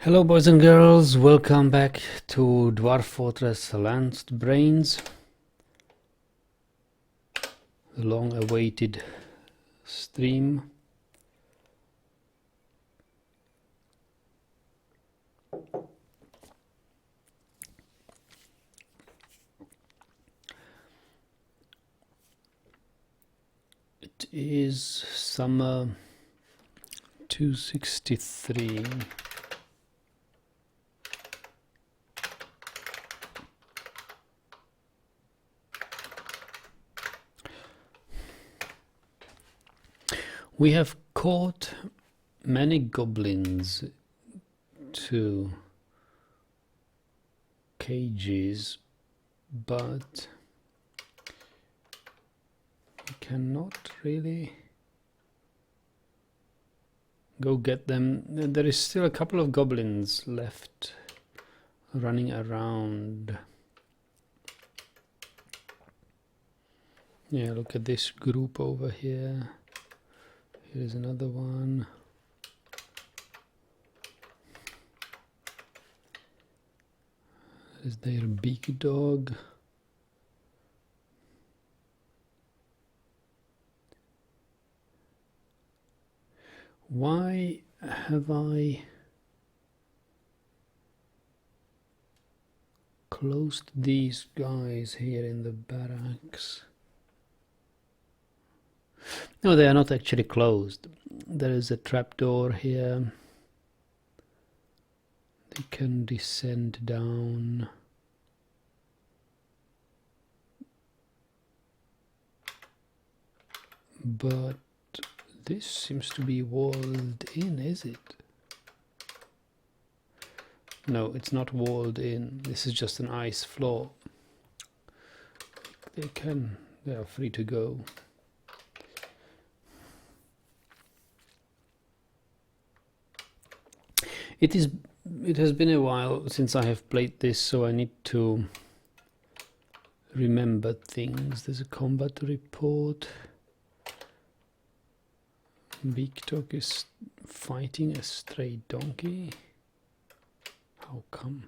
Hello boys and girls, welcome back to Dwarf Fortress Lancedbrains. The long-awaited stream. It is summer 263. We have caught many goblins to cages, but we cannot really go get them. There is still a couple of goblins left running around. Yeah, look at this group over here. Here's another one. Is their big dog? Why have I closed these guys here in the barracks? No, they are not actually closed. There is a trapdoor here. They can descend down. But this seems to be walled in, is it? No, it's not walled in. This is just an ice floor. They are free to go. It has been a while since I have played this, so I need to remember things. There's a combat report. Big Dog is fighting a stray donkey. How come?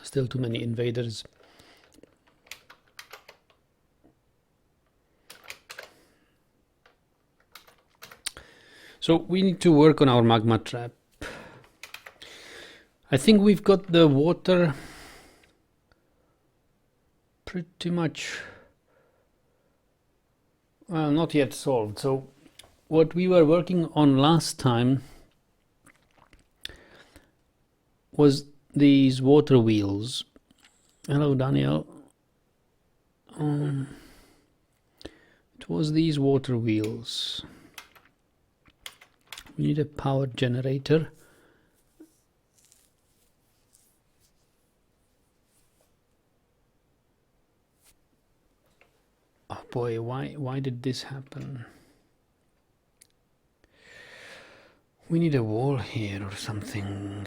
Still too many invaders. So we need to work on our Magma Trap. I think we've got the water pretty much, well, not yet solved. So what we were working on last time was these water wheels. Hello, Daniel. It was these water wheels. We need a power generator. Oh boy, why did this happen? We need a wall here or something.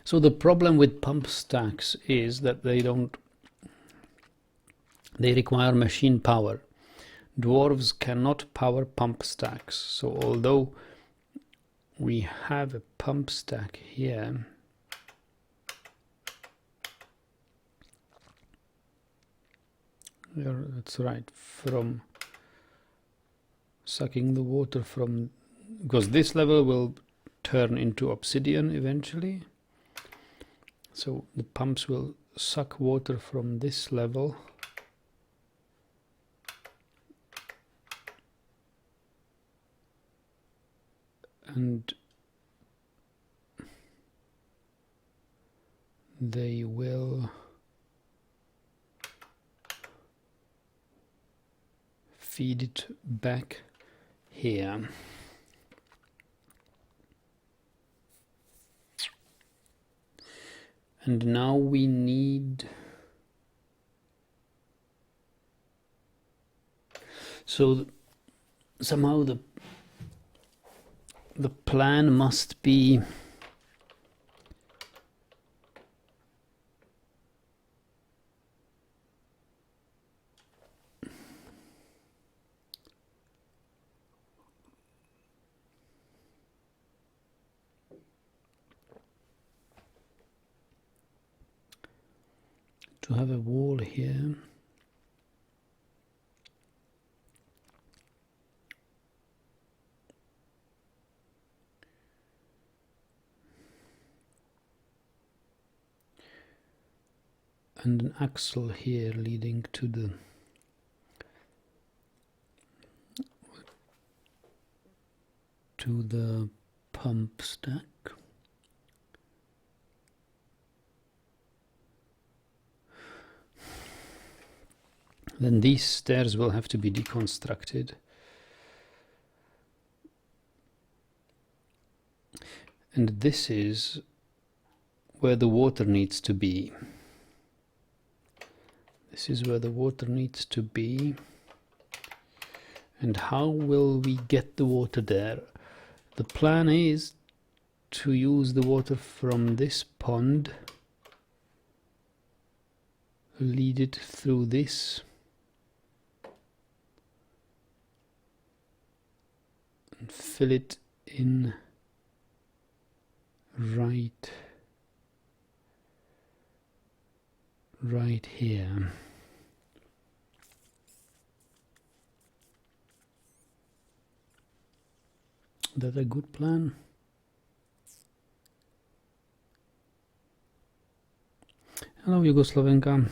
So the problem with pump stacks is that they require machine power. Dwarves cannot power pump stacks. So although we have a pump stack here, that's right, from sucking the water from, because this level will turn into obsidian eventually. So the pumps will suck water from this level and they will feed it back here. And now we need... So somehow the plan must be to have a wall here. And an axle here leading to the pump stack. Then these stairs will have to be deconstructed. And this is where the water needs to be. This is where the water needs to be. And how will we get the water there? The plan is to use the water from this pond, lead it through this, and fill it in right here. Is that a good plan? Hello, Jugoslovenka.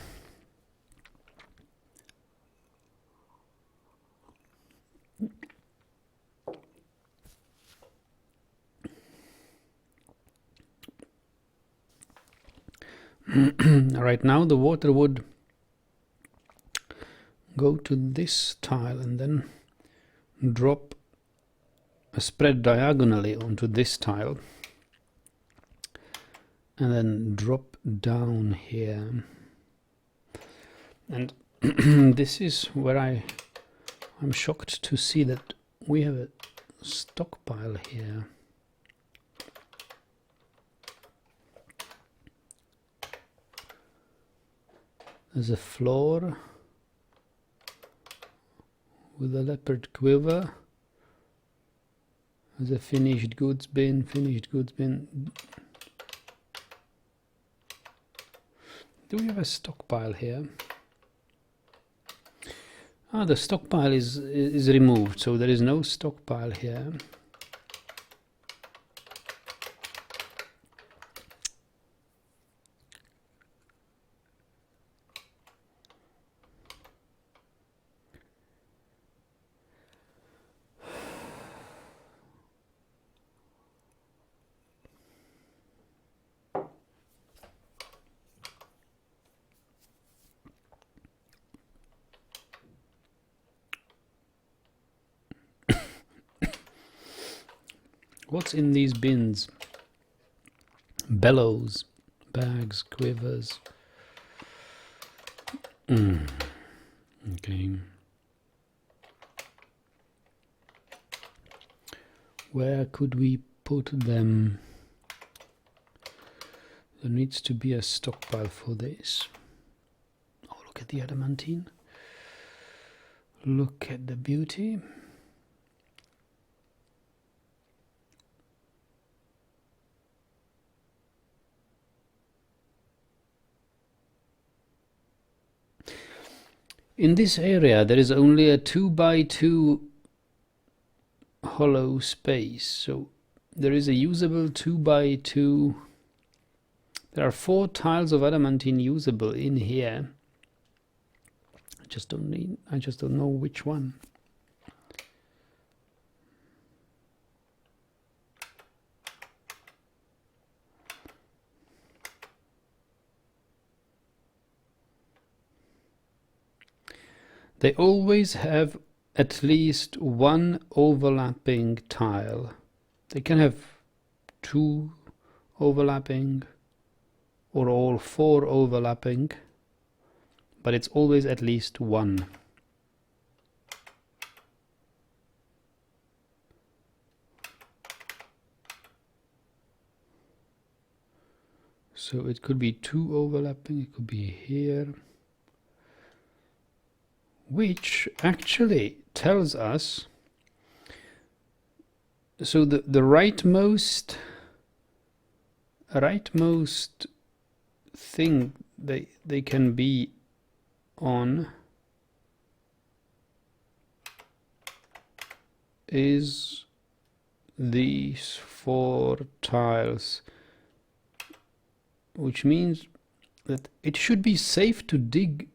Right now the water would go to this tile and then drop spread diagonally onto this tile and then drop down here. And this is where I'm shocked to see that we have a stockpile here. There's a floor with a leopard quiver. There's a finished goods bin, Do we have a stockpile here? Ah, the stockpile is removed, so there is no stockpile here. What's in these bins? Bellows, bags, quivers. Okay. Where could we put them? There needs to be a stockpile for this. Oh, look at the adamantine. Look at the beauty. In this area there is only a 2x2 hollow space, so there is a usable 2x2. There are 4 tiles of adamantine usable in here. I just don't know which one. They always have at least one overlapping tile. They can have 2 overlapping or all 4 overlapping, but it's always at least 1. So it could be 2 overlapping, it could be here, which actually tells us, so the rightmost thing they can be on is these 4 tiles, which means that it should be safe to dig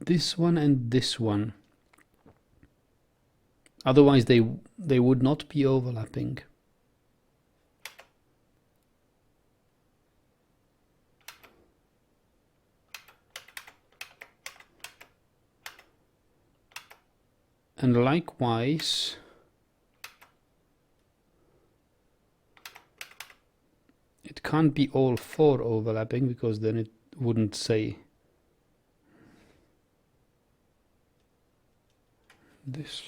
this one and this one. Otherwise they would not be overlapping. And likewise, it can't be all 4 overlapping, because then it wouldn't say this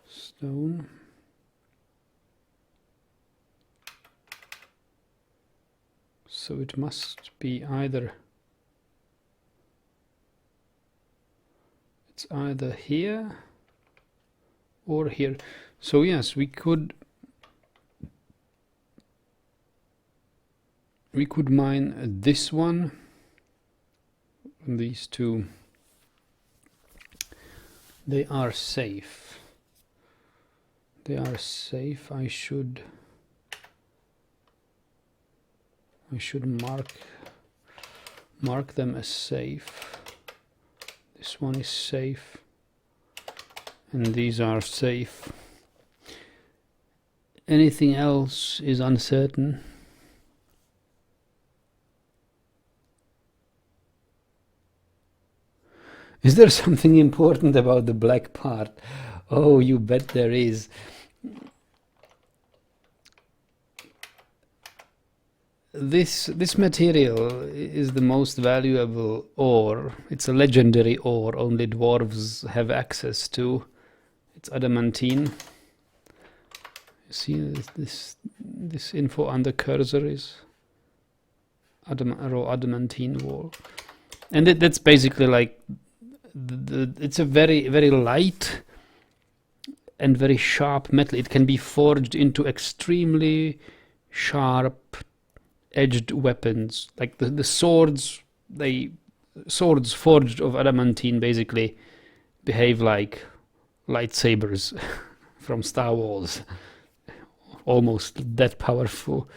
stone. So it must be either, it's either here or here. So yes, we could mine this one, these 2. They are safe. They are safe. I should mark them as safe. This one is safe, and these are safe. Anything else is uncertain. Is there something important about the black part? Oh, you bet there is. This material is the most valuable ore. It's a legendary ore only dwarves have access to. It's adamantine. You see this info under cursor is raw adamantine ore, and that's basically like it's a very, very light and very sharp metal. It can be forged into extremely sharp edged weapons, like the swords. Swords forged of adamantine basically behave like lightsabers from Star Wars, almost that powerful.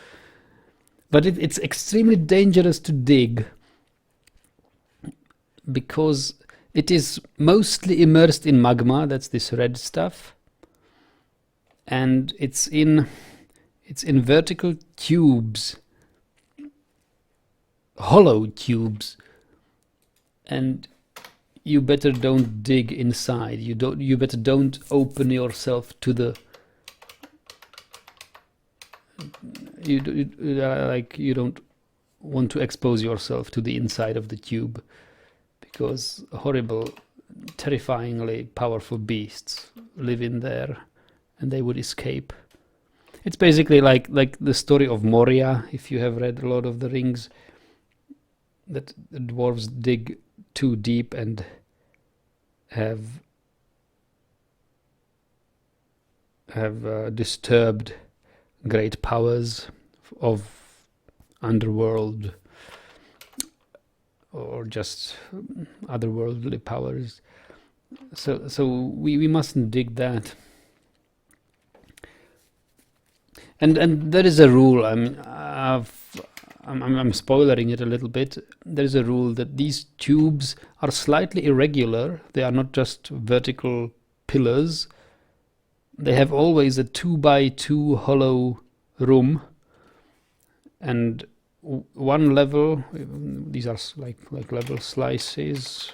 But it's extremely dangerous to dig, because it is mostly immersed in magma. That's this red stuff, and it's in vertical tubes, hollow tubes, and you better don't dig inside. You better don't open yourself to the. You don't want to expose yourself to the inside of the tube, because horrible, terrifyingly powerful beasts live in there, and they would escape. It's basically like the story of Moria, if you have read Lord of the Rings, that the dwarves dig too deep and have disturbed great powers of underworld or just otherworldly powers. So we mustn't dig that. And there is a rule. I mean, I'm spoiling it a little bit. There is a rule that these tubes are slightly irregular. They are not just vertical pillars. They have always a 2x2 hollow room, and one level. These are like level slices,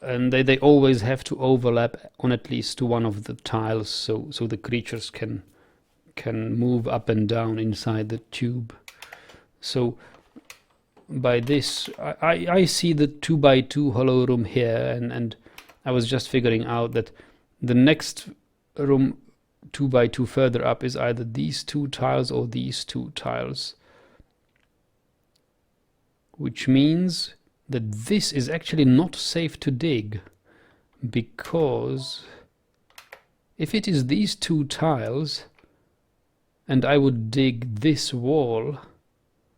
and they always have to overlap on at least one of the tiles, so the creatures can move up and down inside the tube. So by this, I see the 2x2 hollow room here, and I was just figuring out that the next room 2x2 further up is either these two tiles or these two tiles, which means that this is actually not safe to dig, because if it is these two tiles and I would dig this wall,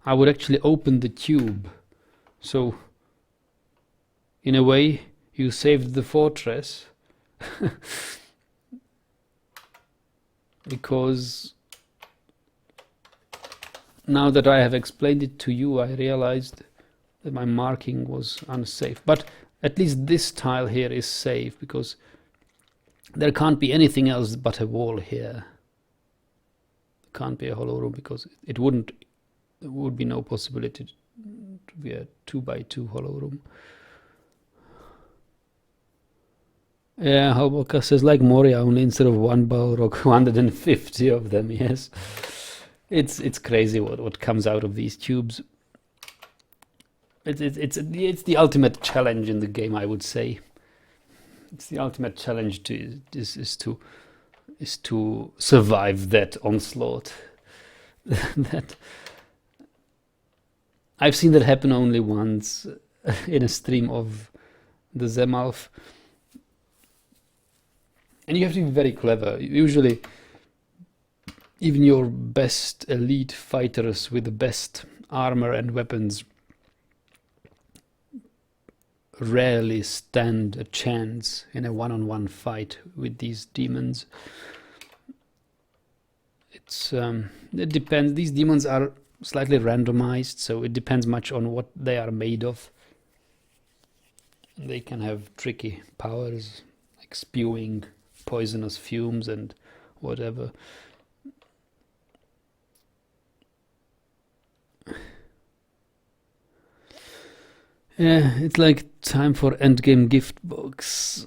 I would actually open the tube. So in a way you saved the fortress because now that I have explained it to you, I realized that my marking was unsafe. But at least this tile here is safe, because there can't be anything else but a wall here. There can't be a hollow room, because there would be no possibility to be a 2x2 hollow room. Yeah, Hoboka says, like Moria, only instead of one Balrog, 150 of them. Yes, it's crazy what comes out of these tubes. It's the ultimate challenge in the game, I would say. It's the ultimate challenge is to survive that onslaught. That I've seen that happen only once in a stream of the Zemalf. And you have to be very clever. Usually, even your best elite fighters with the best armor and weapons rarely stand a chance in a one-on-one fight with these demons. It depends. These demons are slightly randomized, so it depends much on what they are made of. They can have tricky powers, like spewing poisonous fumes and whatever. Yeah, it's like time for endgame gift box.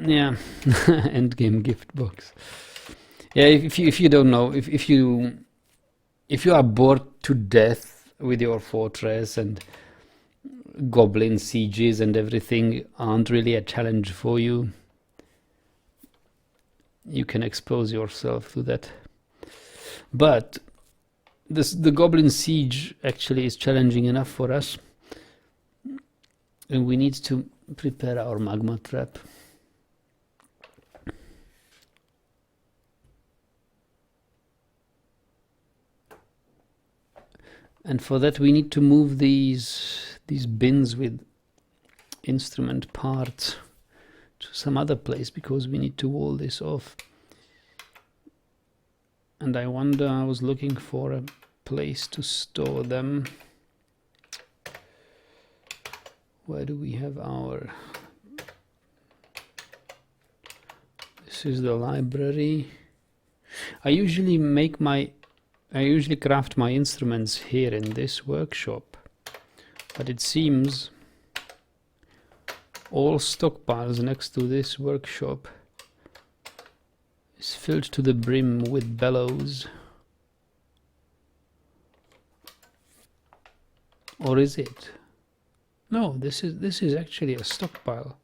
Yeah, endgame gift box. Yeah, if you don't know, if you are bored to death with your fortress and goblin sieges and everything aren't really a challenge for you, you can expose yourself to that. But the goblin siege actually is challenging enough for us. And we need to prepare our magma trap. And for that we need to move these bins with instrument parts to some other place, because we need to wall this off. And I wonder, I was looking for a place to store them. Where do we have our... This is the library. I usually craft my instruments here in this workshop, but it seems all stockpiles next to this workshop is filled to the brim with bellows. Or is it? No, this is actually a stockpile.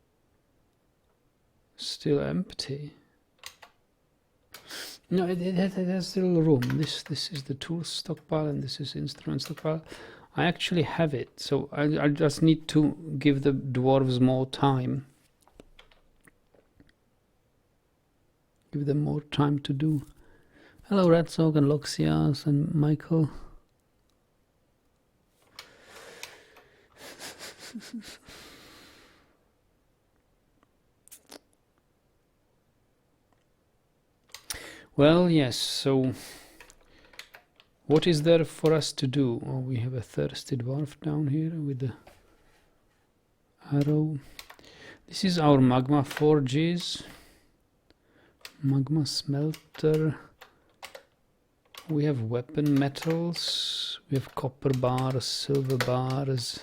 Still empty. No, it has still room. This is the tool stockpile and this is instrument stockpile. I actually have it, so I just need to give the dwarves more time. Give them more time to do. Hello, Radsog and Loxias and Michael. Well, yes, so what is there for us to do? Oh, we have a thirsty dwarf down here with the arrow. This is our magma forges, magma smelter. We have weapon metals, we have copper bars, silver bars.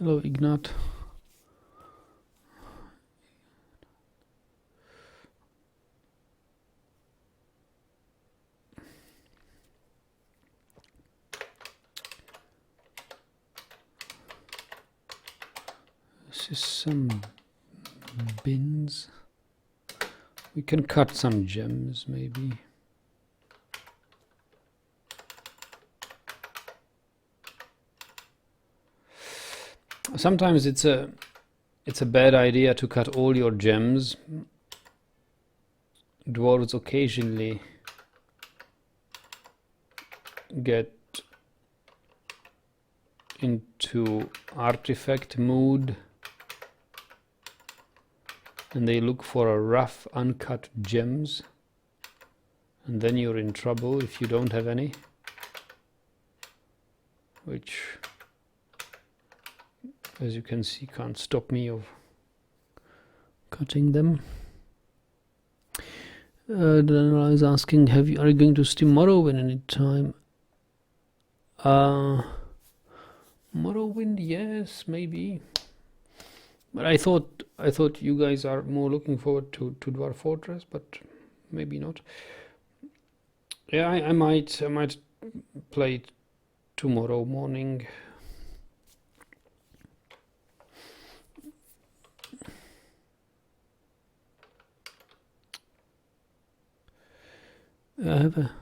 Hello, Ignat. This is some bins. We can cut some gems, maybe. Sometimes it's a bad idea to cut all your gems. Dwarves occasionally get into artifact mood and they look for a rough uncut gems, and then you're in trouble if you don't have any, which, as you can see, can't stop me of cutting them. Then I was asking, are you going to stream Morrowind any time? Morrowind, yes, maybe. But I thought you guys are more looking forward to Dwarf Fortress, but maybe not. Yeah, I might play it tomorrow morning. I have a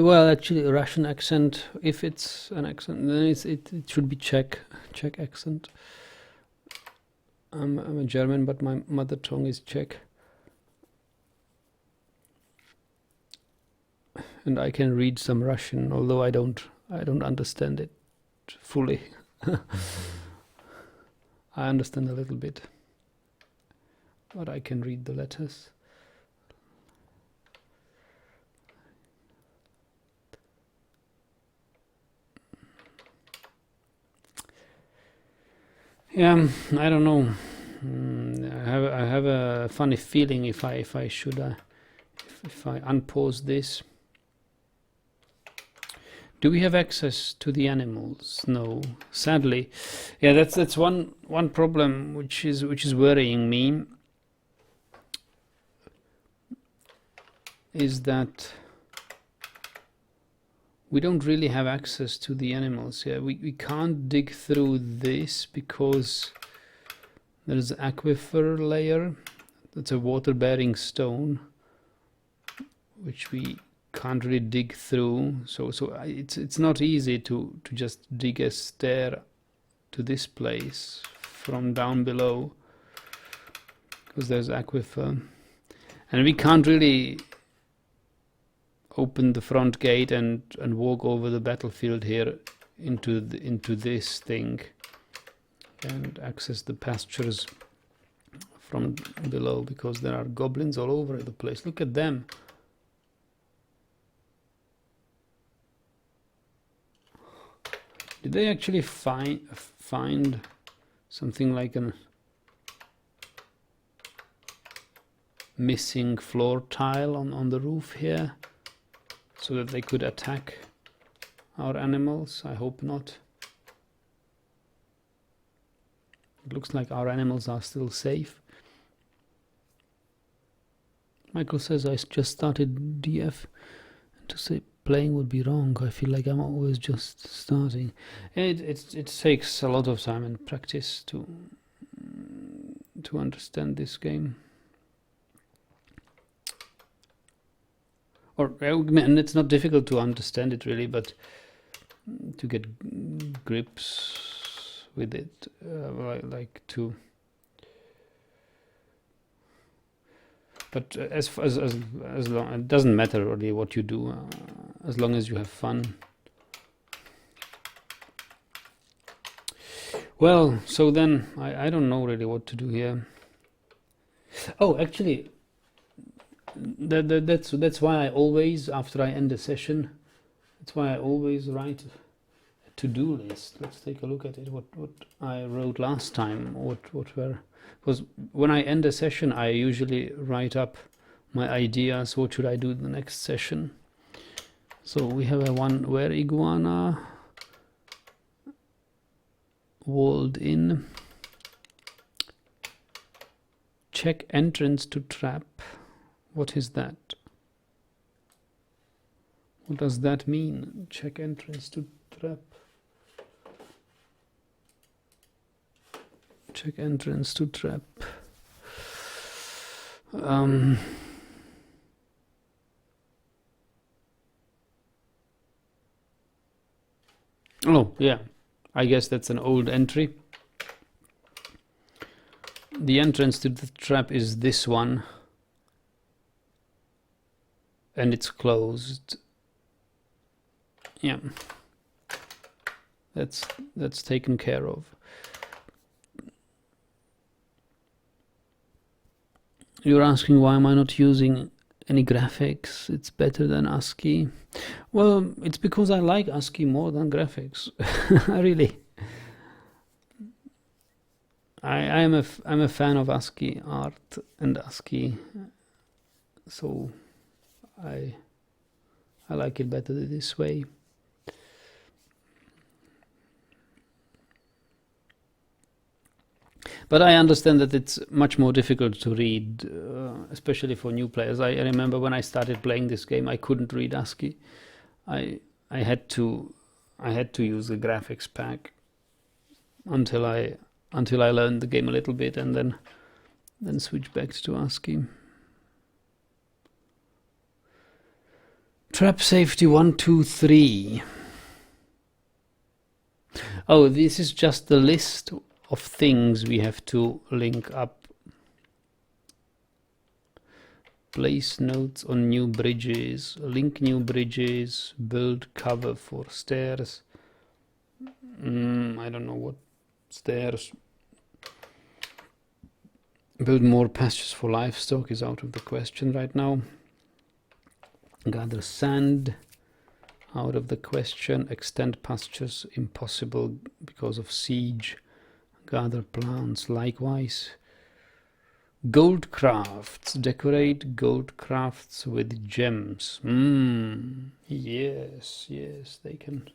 well, actually, a Russian accent. If it's an accent, then it should be Czech accent. I'm a German, but my mother tongue is Czech, and I can read some Russian, although I don't understand it fully. I understand a little bit, but I can read the letters. Yeah, I don't know. I have a funny feeling if I unpause this. Do we have access to the animals? No, sadly. Yeah, that's one problem which is worrying me. Is that we don't really have access to the animals here. We can't dig through this because there's an aquifer layer. That's a water-bearing stone, which we can't really dig through. So it's not easy to just dig a stair to this place from down below, because there's aquifer, and we can't really open the front gate and walk over the battlefield here into this thing and access the pastures from below, because there are goblins all over the place. Look at them. Did they actually find something like a missing floor tile on the roof here, so that they could attack our animals? I hope not. It looks like our animals are still safe. Michael says, I just started DF, and to say playing would be wrong. I feel like I'm always just starting. It takes a lot of time and practice to understand this game. And it's not difficult to understand it really, but to get grips with it, like to. But as long, it doesn't matter really what you do, as long as you have fun. Well, so then I don't know really what to do here. Oh, actually. That's why I always, after I end a session, that's why I always write a to-do list. Let's take a look at it. What I wrote last time. Because when I end a session, I usually write up my ideas. What should I do in the next session? So we have a one where iguana. walled in. Check entrance to trap. What is that? What does that mean? Check entrance to trap. Check entrance to trap. Oh, yeah. I guess that's an old entry. The entrance to the trap is this one. And it's closed. Yeah. That's taken care of. You're asking why am I not using any graphics? It's better than ASCII. Well, it's because I like ASCII more than graphics. Really. I'm a fan of ASCII art and ASCII, so I like it better this way. But I understand that it's much more difficult to read, especially for new players. I remember when I started playing this game, I couldn't read ASCII. I had to use a graphics pack until I learned the game a little bit, and then switch back to ASCII. Trap safety 1, 2, 3. Oh, this is just the list of things we have to link up. Place notes on new bridges, link new bridges, build cover for stairs. I don't know what stairs. Build more pastures for livestock is out of the question right now. Gather sand, out of the question. Extend pastures, impossible because of siege. Gather plants, likewise. Gold crafts, decorate gold crafts with gems. Yes, they can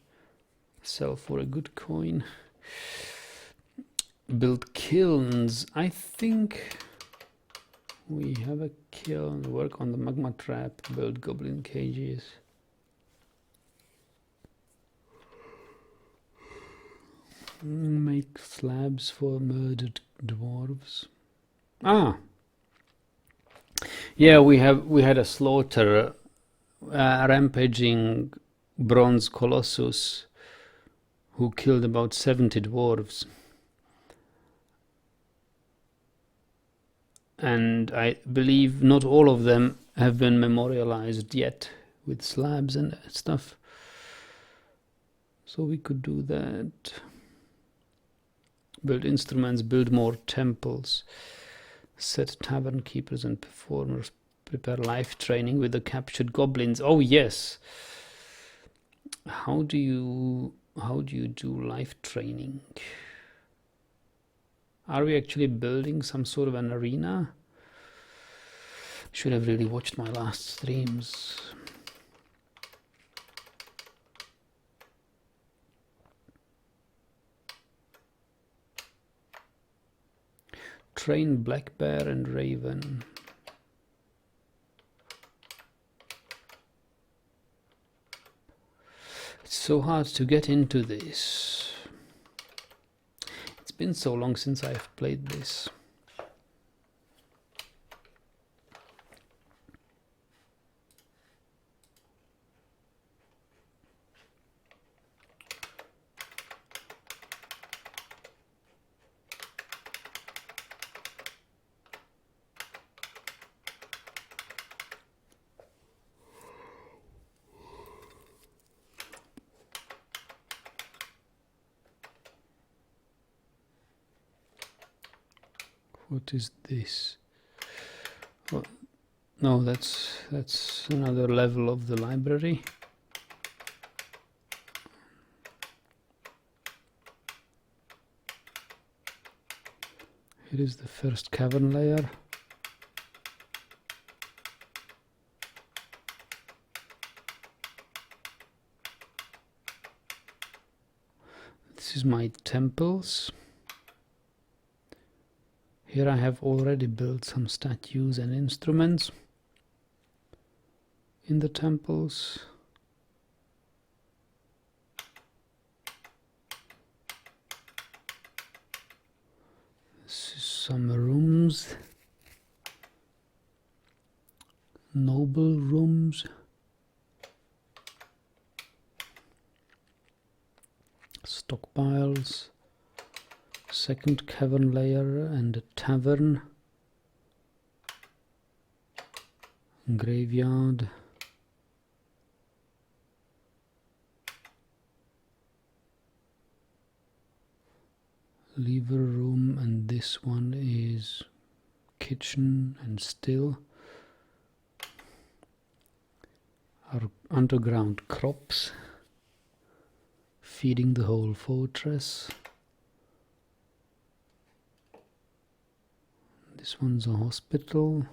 sell for a good coin. Build kilns. I think we have a kiln. Work on the Magma Trap. Build Goblin Cages. Make slabs for murdered dwarves. Yeah, we had a slaughter, rampaging bronze Colossus who killed about 70 dwarves. And I believe not all of them have been memorialized yet with slabs and stuff. So we could do that. Build instruments, build more temples, set tavern keepers and performers, prepare life training with the captured goblins. Oh yes. How do you do life training? Are we actually building some sort of an arena? Should have really watched my last streams. Train Black Bear and Raven. It's so hard to get into this. It's been so long since I've played this. What is this? Oh, no, that's another level of the library. Here is the first cavern layer. This is my temples. Here I have already built some statues and instruments in the temples. This is some rooms, noble rooms. Stockpiles, second cavern layer and a tavern, graveyard, lever room, and this one is kitchen and still. Our underground crops feeding the whole fortress. This one's a hospital.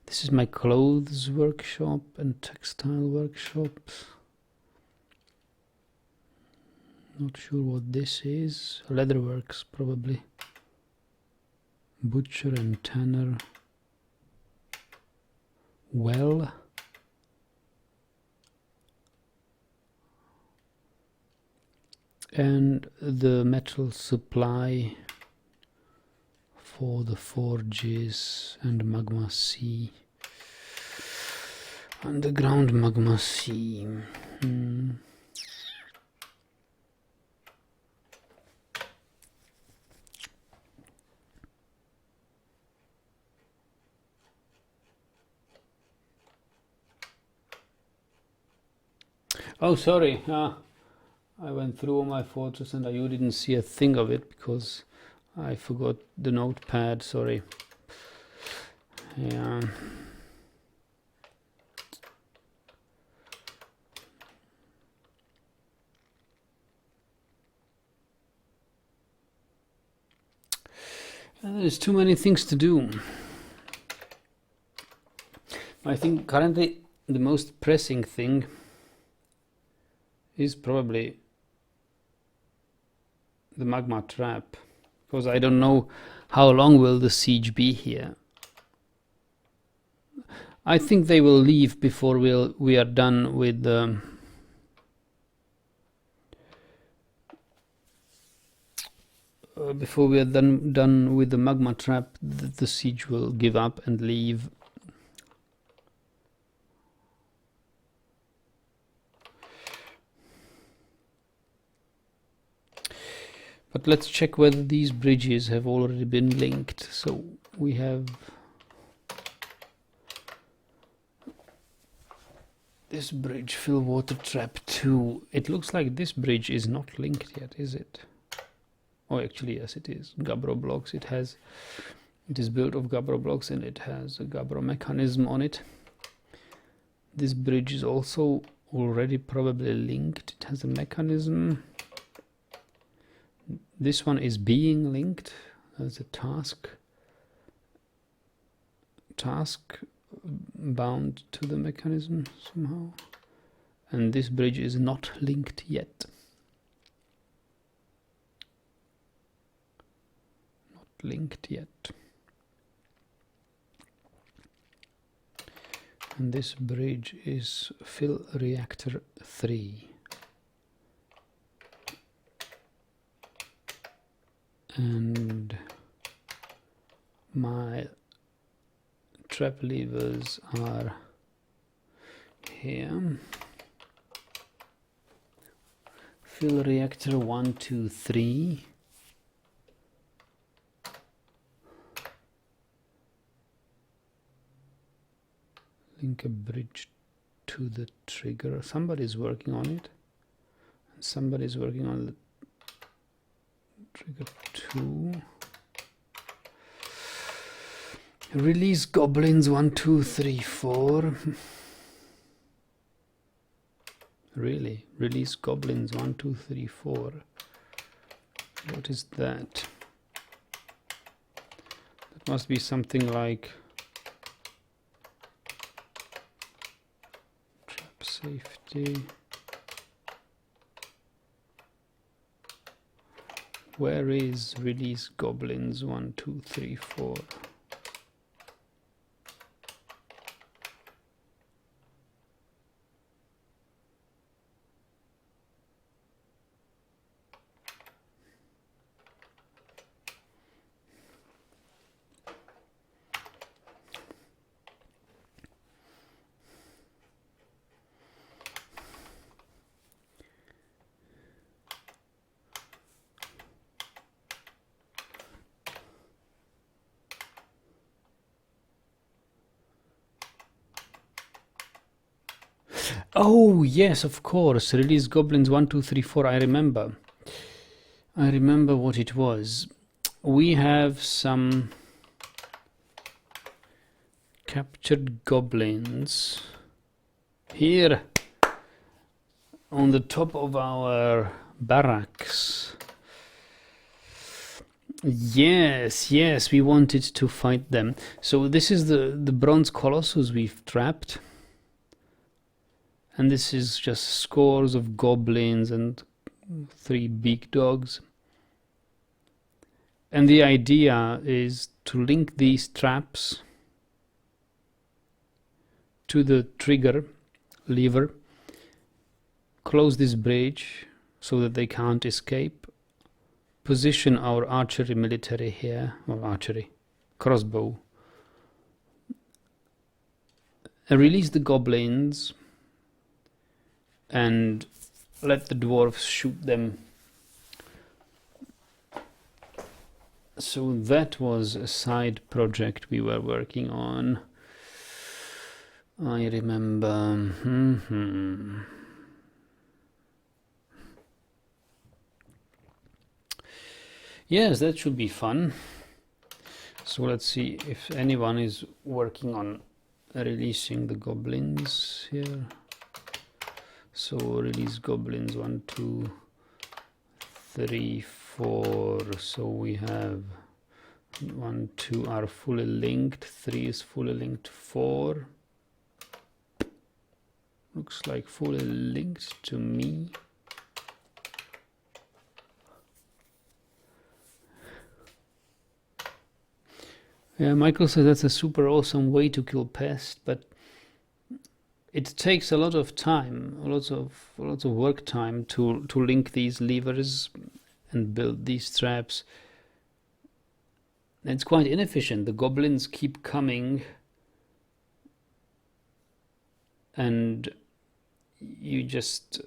This is my clothes workshop and textile workshops. Not sure what this is. Leatherworks probably. Butcher and tanner. Well. And the metal supply for the forges and magma sea. Underground magma sea. Oh, sorry. I went through all my fortress and you didn't see a thing of it because I forgot the notepad. Sorry. Yeah. There's too many things to do. I think currently the most pressing thing is probably the Magma Trap, because I don't know how long will the siege be here. I think they will leave before we are done with the done with the Magma Trap. The siege will give up and leave. But let's check whether these bridges have already been linked. So we have this bridge, fill water trap 2. It looks like this bridge is not linked yet, is it? Oh, actually, yes, it is. Gabbro blocks. It is built of Gabbro blocks and it has a Gabbro mechanism on it. This bridge is also already probably linked. It has a mechanism. This one is being linked as a task bound to the mechanism somehow. And this bridge is not linked yet. Not linked yet. And this bridge is fill reactor 3. And my trap levers are here. Fill reactor 1, 2, 3. Link a bridge to the trigger. Somebody's working on it. And somebody's working on the trigger 2. Release goblins 1, 2, 3, 4. Really? Release goblins 1, 2, 3, 4. What is that? That must be something like safety. Where is release goblins? 1, 2, 3, 4. Oh yes, of course. Release goblins 1, 2, 3, 4. I remember. I remember what it was. We have some captured goblins here on the top of our barracks. Yes, yes, we wanted to fight them. So this is the bronze Colossus we've trapped. And this is just scores of goblins and 3 big dogs. And the idea is to link these traps to the trigger lever, close this bridge so that they can't escape, position our archery military here, or archery, crossbow, and release the goblins and let the dwarves shoot them. So that was a side project we were working on. I remember. Yes, that should be fun. So let's see if anyone is working on releasing the goblins here. So release goblins 1, 2, 3, 4. So we have 1, 2 are fully linked, 3 is fully linked, 4 looks like fully linked to me. Yeah, Michael says that's a super awesome way to kill pests, but it takes a lot of time, lots of work time to link these levers and build these traps. And it's quite inefficient. The goblins keep coming, and you just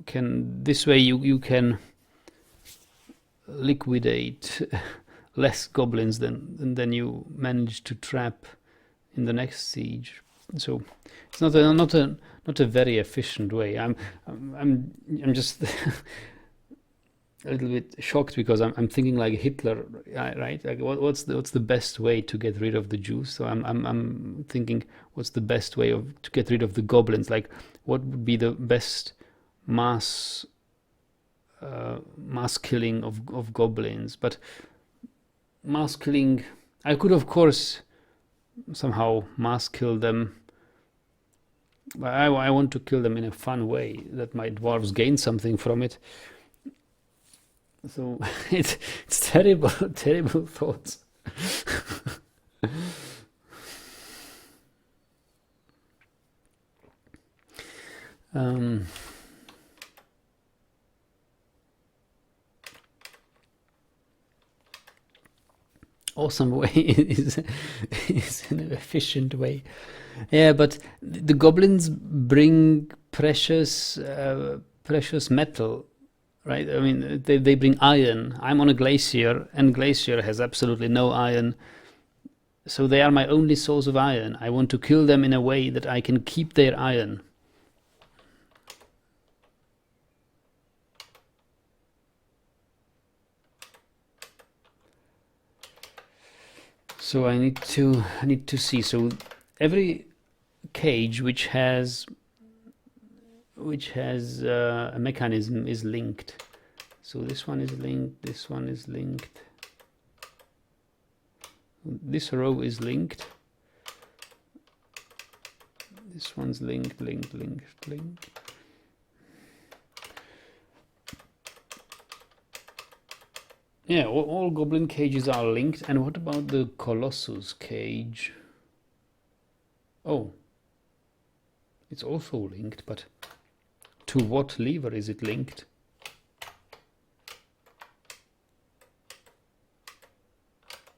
can, this way you can liquidate less goblins than you manage to trap in the next siege. So it's not a very efficient way. I'm just a little bit shocked because I'm thinking like Hitler, right? Like what's the best way to get rid of the Jews? So I'm thinking what's the best way to get rid of the goblins? Like what would be the best mass killing of goblins? But mass killing, I could of course somehow mass kill them. But I want to kill them in a fun way that my dwarves gain something from it. So it's terrible, terrible thoughts. Awesome way is an efficient way. Yeah, but the goblins bring precious metal, right? I mean, they bring iron. I'm on a glacier, and glacier has absolutely no iron. So they are my only source of iron. I want to kill them in a way that I can keep their iron. So I need to see. So every cage which has a mechanism is linked. So this one is linked, this one is linked, this row is linked, This one's linked. Yeah, all Goblin cages are linked. And what about the Colossus cage? Oh, it's also linked, but to what lever is it linked?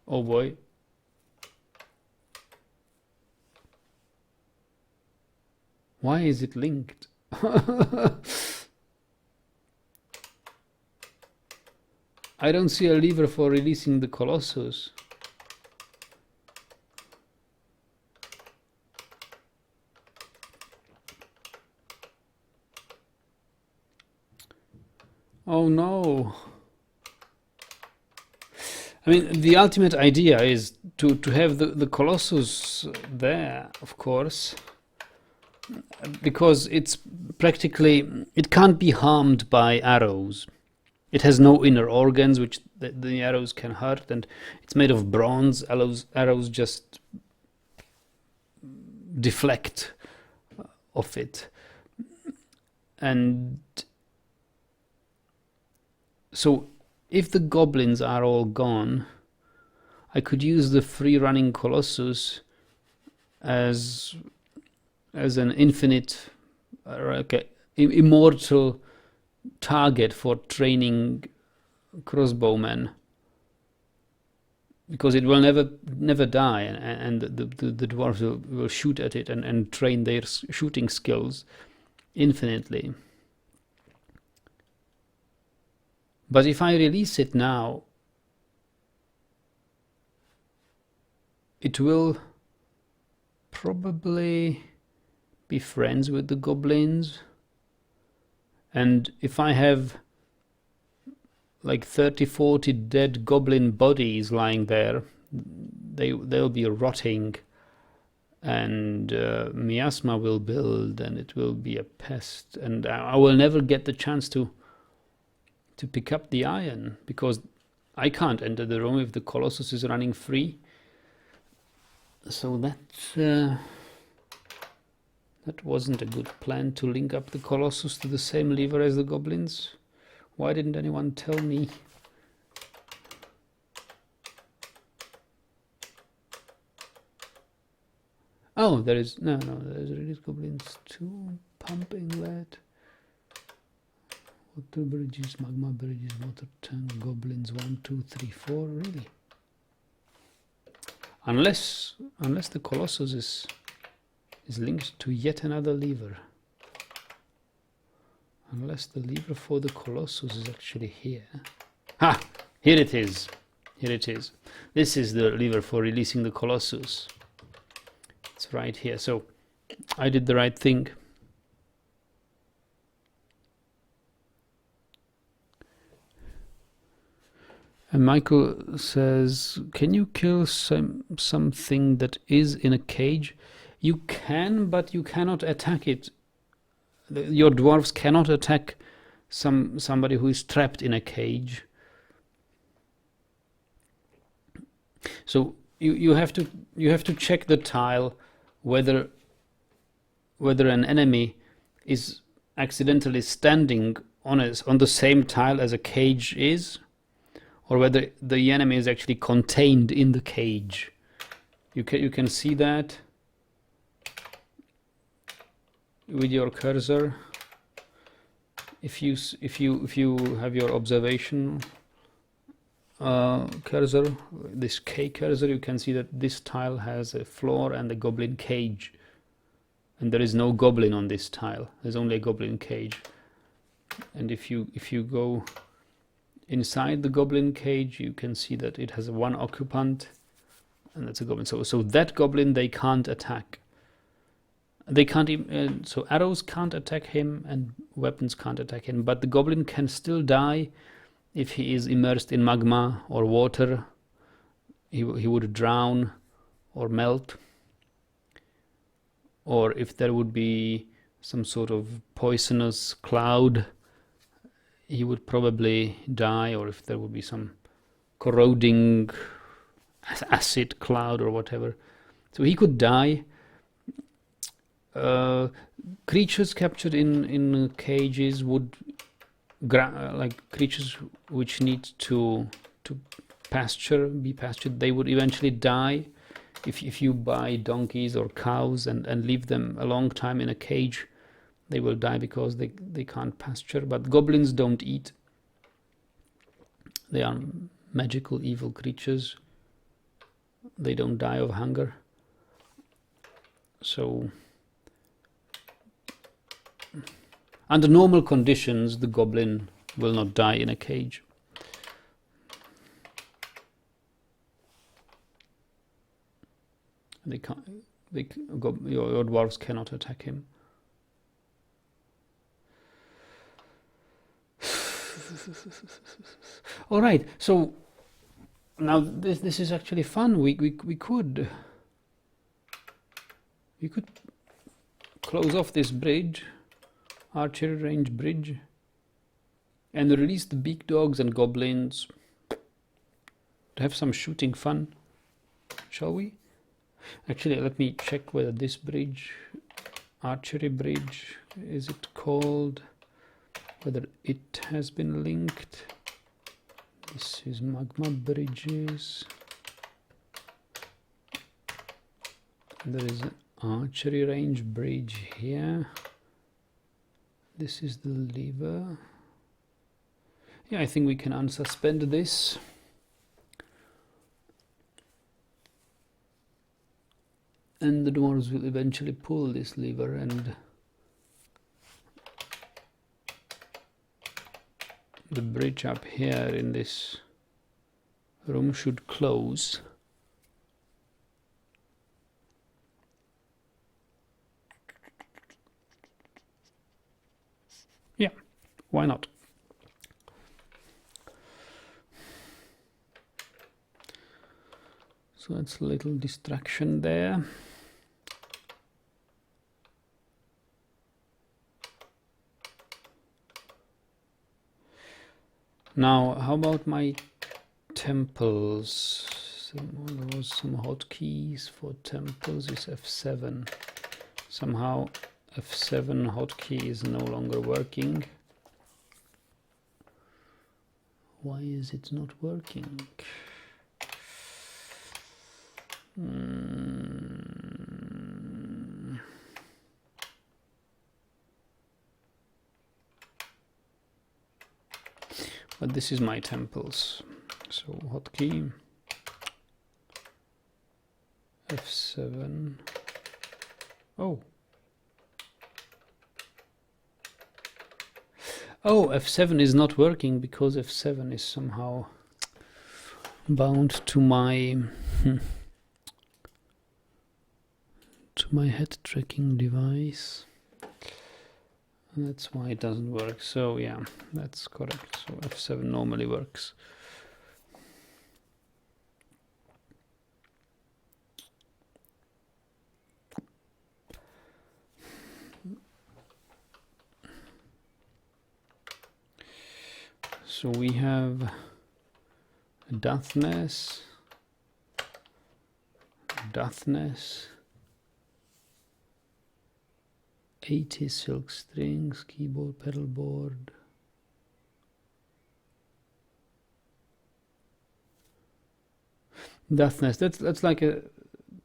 Oh boy. Why is it linked? I don't see a lever for releasing the Colossus. Oh no. I mean, the ultimate idea is to have the Colossus there, of course, because it's practically, it can't be harmed by arrows. It has no inner organs which the arrows can hurt, and it's made of bronze. Arrows just deflect off it. And so if the goblins are all gone, I could use the free running Colossus as an infinite, immortal target for training crossbowmen, because it will never die, and the dwarves will shoot at it and train their shooting skills infinitely. But if I release it now, it will probably be friends with the goblins. And if I have like 30-40 dead goblin bodies lying there, they'll be rotting, and miasma will build, and it will be a pest, and I will never get the chance to pick up the iron, because I can't enter the room if the Colossus is running free. So that wasn't a good plan, to link up the Colossus to the same lever as the goblins. Why didn't anyone tell me? Oh, there is there's release goblins 2, pumping lead, water bridges, magma bridges, water tank, goblins 1, 2, 3, 4. Really? Unless the Colossus is linked to yet another lever. Unless the lever for the Colossus is actually here. Ha! Here it is. Here it is. This is the lever for releasing the Colossus. It's right here. So I did the right thing. And Michael says, can you kill something that is in a cage? You can, but you cannot attack it. Your dwarves cannot attack somebody who is trapped in a cage. So you have to check the tile whether an enemy is accidentally standing on the same tile as a cage is, or whether the enemy is actually contained in the cage. You can see that with your cursor. If you have your observation cursor, this K cursor, you can see that this tile has a floor and a goblin cage, and there is no goblin on this tile. There's only a goblin cage. And if you go inside the goblin cage, you can see that it has one occupant, and that's a goblin. So that goblin they can't attack. They can't even, so arrows can't attack him and weapons can't attack him, but the goblin can still die if he is immersed in magma or water. He would drown or melt, or if there would be some sort of poisonous cloud, he would probably die, or if there would be some corroding acid cloud or whatever. So he could die. Creatures captured in cages would like creatures which need to be pastured, they would eventually die. If you buy donkeys or cows and leave them a long time in a cage, they will die because they can't pasture. But goblins don't eat. They are magical evil creatures. They don't die of hunger. So under normal conditions, the goblin will not die in a cage. They can't. Your dwarves cannot attack him. All right. So now this is actually fun. We could close off this bridge, archery range bridge, and release the big dogs and goblins to have some shooting fun. Shall we? Actually, let me check whether this bridge, archery bridge, is it called, whether it has been linked. This is magma bridges. There is an archery range bridge here. This is the lever. Yeah, I think we can unsuspend this. And the dwarves will eventually pull this lever, and the bridge up here in this room should close. Yeah, why not? So that's a little distraction there. Now, how about my temples? There was some hotkeys for temples is F7. Somehow F7 hotkey is no longer working. Why is it not working? But this is my temples. So hotkey F7. Oh, F7 is not working because F7 is somehow bound to my head tracking device. And that's why it doesn't work. So yeah, that's correct. So F7 normally works. So we have Deathness, 80 silk strings, keyboard, pedal board. Deathness, that's like a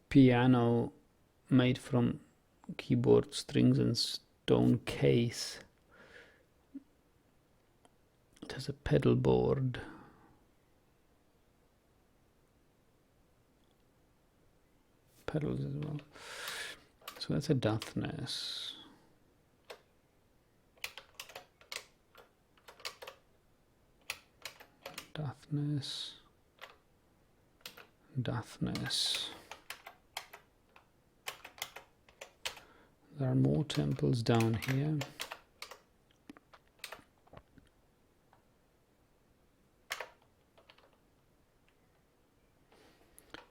piano made from keyboard strings and stone case. It has a pedal board. Pedals as well. So that's a Deathness. Deathness. There are more temples down here.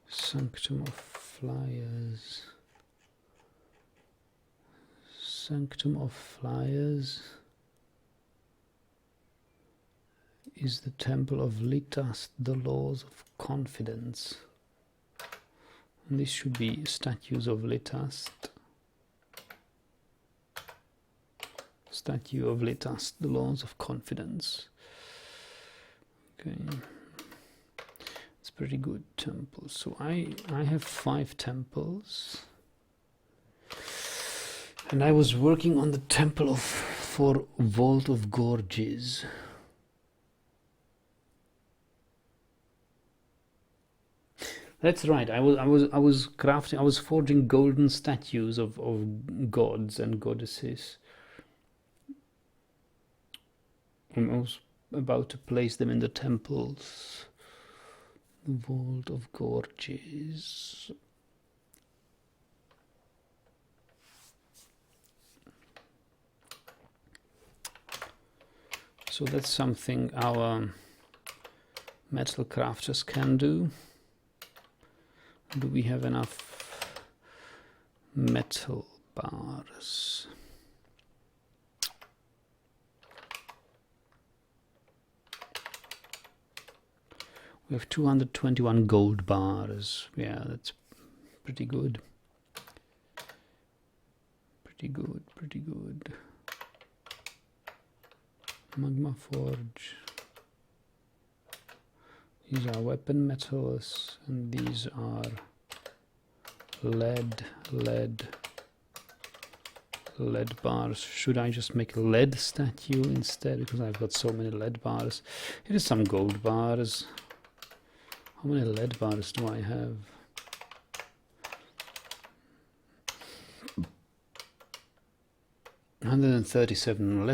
Sanctum of Flyers. Sanctum of Flyers is the temple of Litast, the laws of confidence. And this should be statues of Litast. Statue of Litas, the laws of confidence. Okay, it's pretty good temple. So I have 5 temples, and I was working on the temple for Vault of Gorges. That's right. I was crafting. I was forging golden statues of gods and goddesses. And I was about to place them in the temples. The Vault of Gorges. So that's something our metal crafters can do. Do we have enough metal bars? We have 221 gold bars. Yeah, that's pretty good. Pretty good, pretty good. Magma Forge. These are weapon metals, and these are lead bars. Should I just make a lead statue instead, because I've got so many lead bars? Here is some gold bars. How many lead bars do I have? $137,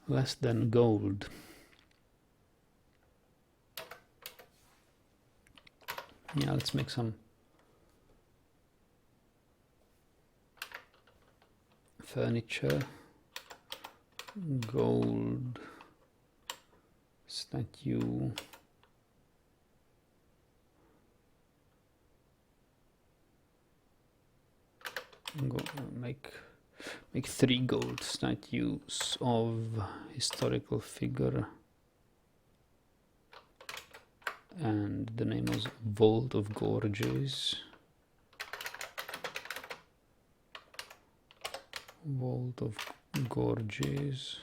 less than gold. Yeah, let's make some furniture. Gold statue. Make 3 gold statues of historical figure, and the name was Vault of Gorges. Vault of Gorges.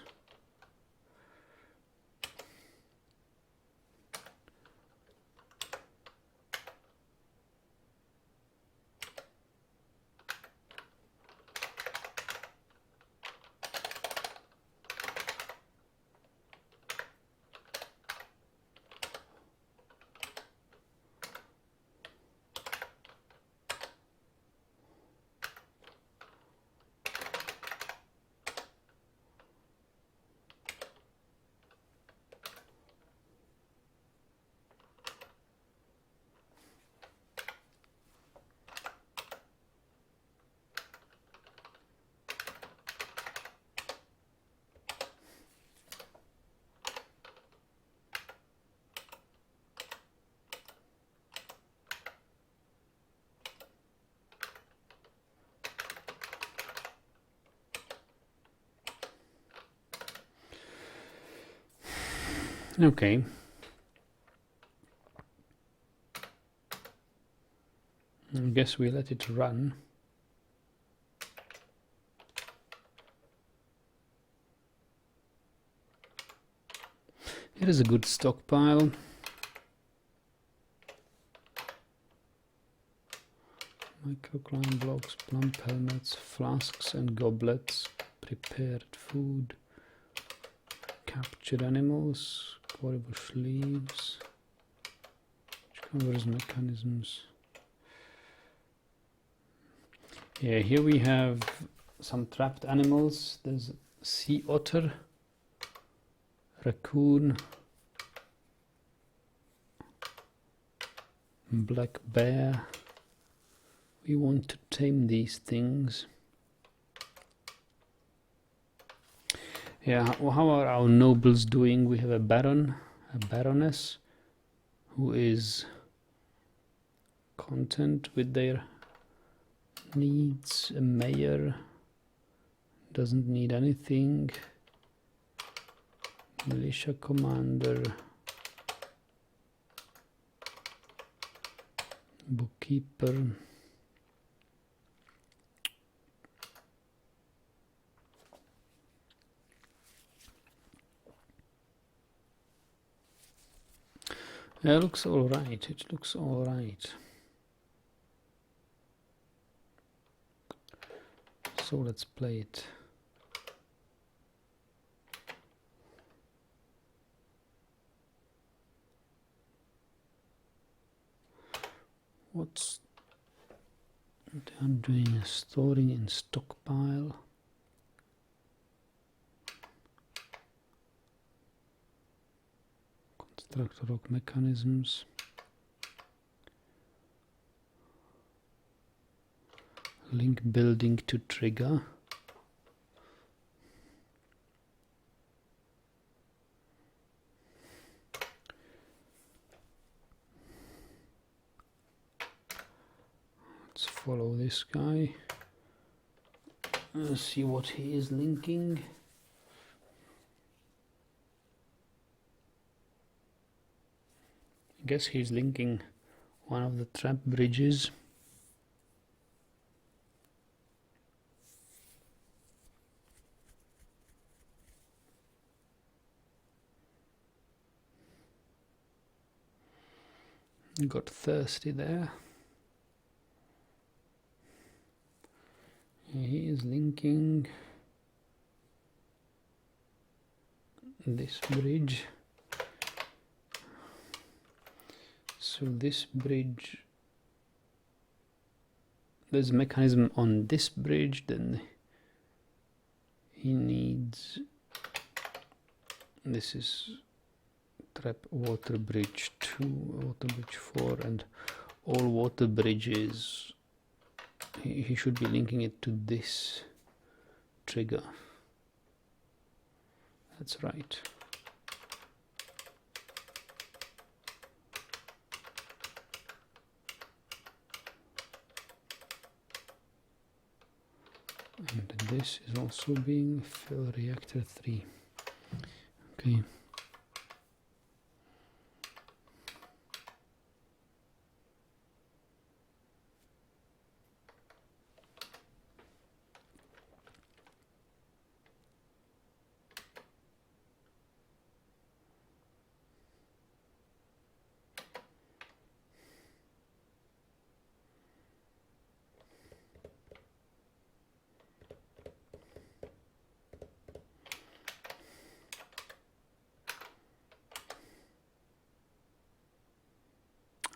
Okay. I guess we let it run. It is a good stockpile. Microclimb blocks, plump helmets, flasks and goblets, prepared food, captured animals, quarry bush leaves, which covers mechanisms. Yeah, here we have some trapped animals. There's sea otter, raccoon, black bear. We want to tame these things. Yeah, how are our nobles doing? We have a baron, a baroness, who is content with their needs. A mayor doesn't need anything. Militia commander, bookkeeper. It looks alright, it looks alright. So let's play it. What's they're doing? Storing in stockpile. Construct rock mechanisms. Link building to trigger. Let's follow this guy. Let's see what he is linking. I guess he's linking one of the trap bridges. Got thirsty there. He is linking this bridge. So this bridge, there's a mechanism on this bridge, then he needs, this is trap water bridge 2, water bridge 4, and all water bridges, he should be linking it to this trigger. That's right. And this is also being fill reactor 3. Okay.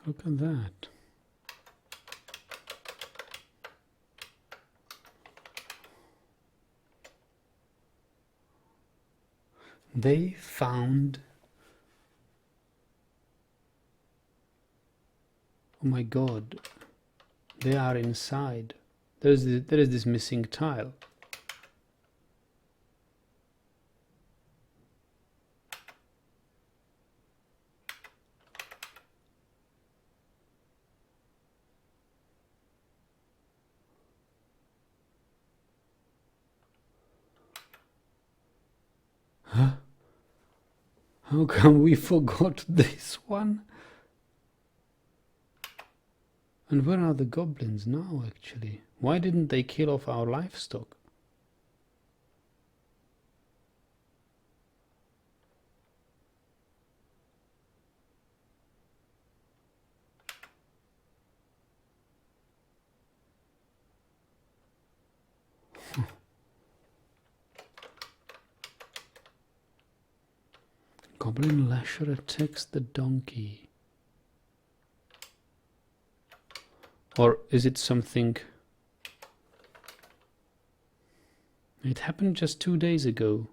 Look at that. They found, oh my god, they are inside. There is this missing tile. Huh? How come we forgot this one? And where are the goblins now, actually? Why didn't they kill off our livestock? Goblin Lasher attacks the donkey. Or is it something... It happened just 2 days ago.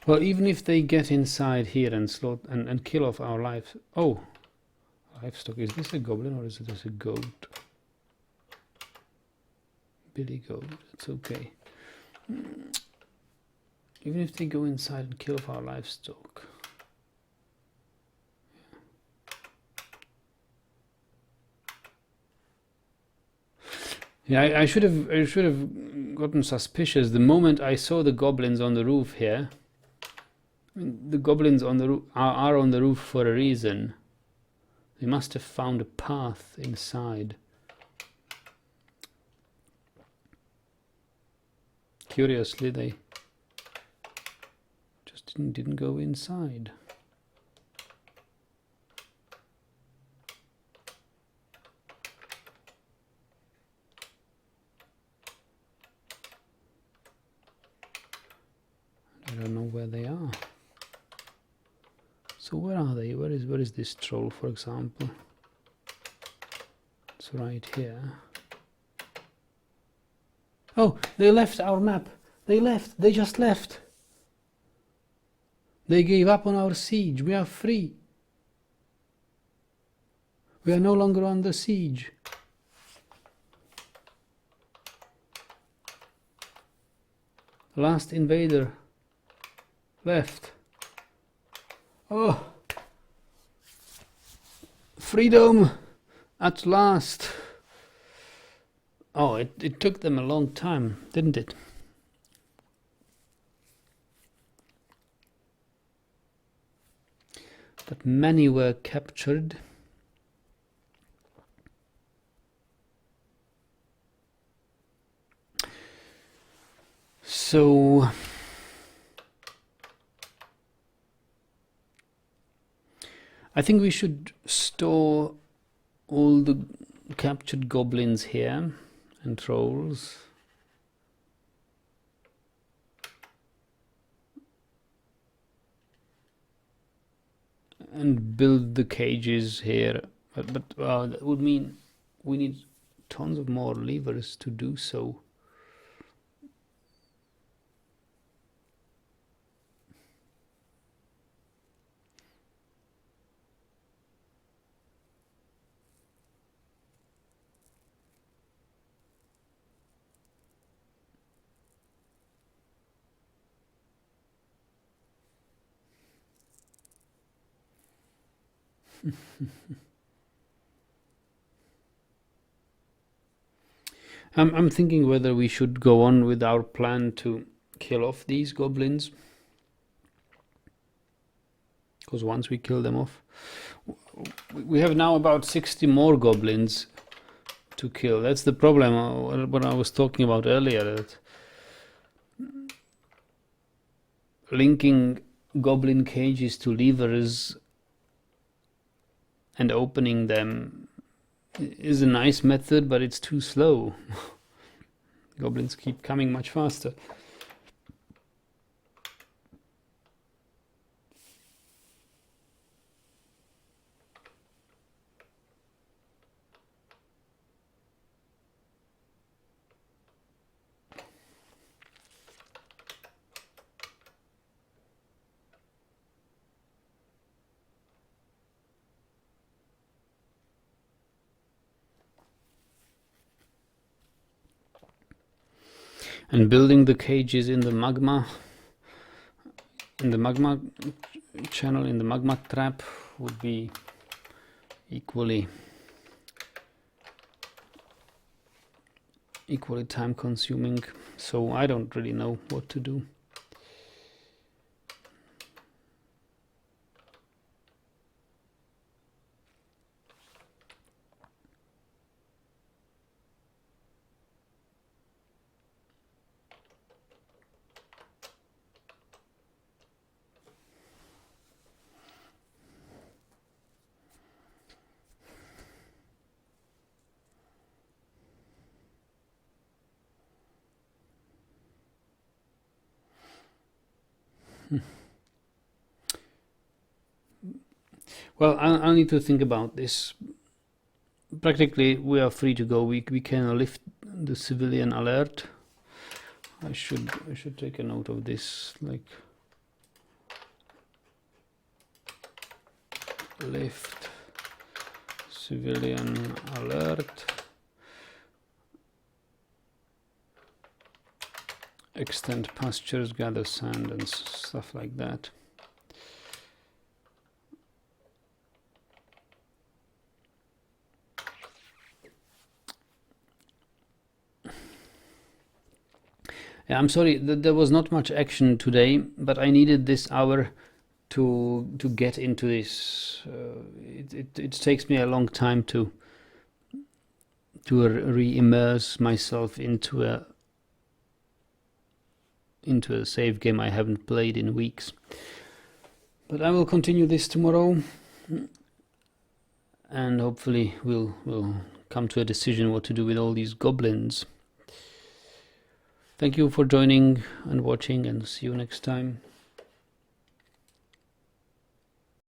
Well, even if they get inside here and and kill off our lives... Oh! Livestock. Is this a goblin or is it just a goat? Billy goat. It's okay. Even if they go inside and kill off our livestock. Yeah, I should have gotten suspicious the moment I saw the goblins on the roof here. I mean, the goblins on the roof are on the roof for a reason. They must have found a path inside. Curiously, they just didn't go inside. I don't know where they are. So where are they? Where is this troll, for example? It's right here. Oh, they left our map. They left. They just left. They gave up on our siege. We are free. We are no longer under siege. The last invader left. Oh, freedom at last. Oh, it took them a long time, didn't it? But many were captured. So I think we should store all the captured goblins here and trolls. And build the cages here. But that would mean we need tons of more levers to do so. I'm thinking whether we should go on with our plan to kill off these goblins. Because once we kill them off, we have now about 60 more goblins to kill. That's the problem, what I was talking about earlier, that linking goblin cages to levers and opening them is a nice method, but it's too slow. Goblins keep coming much faster. And building the cages in the magma channel, in the Magma Trap, would be equally time consuming. So I don't really know what to do. Well, I'll need to think about this. Practically, we are free to go. We can lift the civilian alert. I should take a note of this. Like, lift civilian alert. extend pastures, gather sand and stuff like that. Yeah, I'm sorry that there was not much action today, but I needed this hour to get into this. It takes me a long time to re-immerse myself into a save game I haven't played in weeks. But I will continue this tomorrow, and hopefully we'll come to a decision what to do with all these goblins. Thank you for joining and watching, and see you next time.